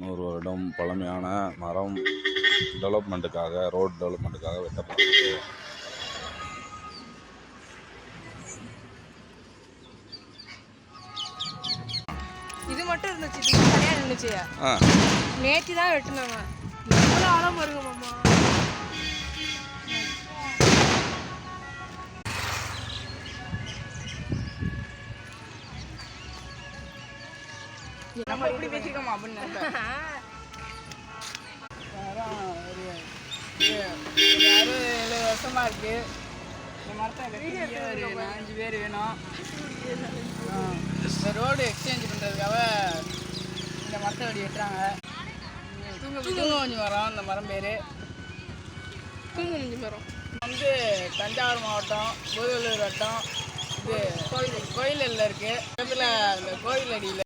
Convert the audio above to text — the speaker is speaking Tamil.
100 வருடம் பழமையான மரம் டெவலப்மெண்ட்டுக்காக, ரோட் டெவலப்மெண்ட்டுக்காக வெட்டப்பட்டது. இது மட்டும் இருந்துச்சு, தனியாக இருந்துச்சு. நேற்று தான் வெட்டினாங்க. எவ்வளோ ஆழம் வருங்க மாமா. நம்ம எப்படி பேசிக்கோமா அப்படின்னு ஒரு 60-70 வருஷமா இருக்கு. இந்த மரத்தை வெட்டியே ஒரு 5 பேர் வேணும். இந்த ரோடு எக்ஸ்சேஞ்ச் பண்ணுறதுக்காக இந்த மரத்தை வெட்டி வெட்டுறாங்க. தூங்கமஞ்சி மரம் இந்த மரம் பேர். தூங்கமஞ்சி மரம் வந்து தஞ்சாவூர் மாவட்டம் கோயிலூர் வட்டம் இது கோயிலில் இருக்குது. பக்கத்தில் இந்த கோயில் அடியில்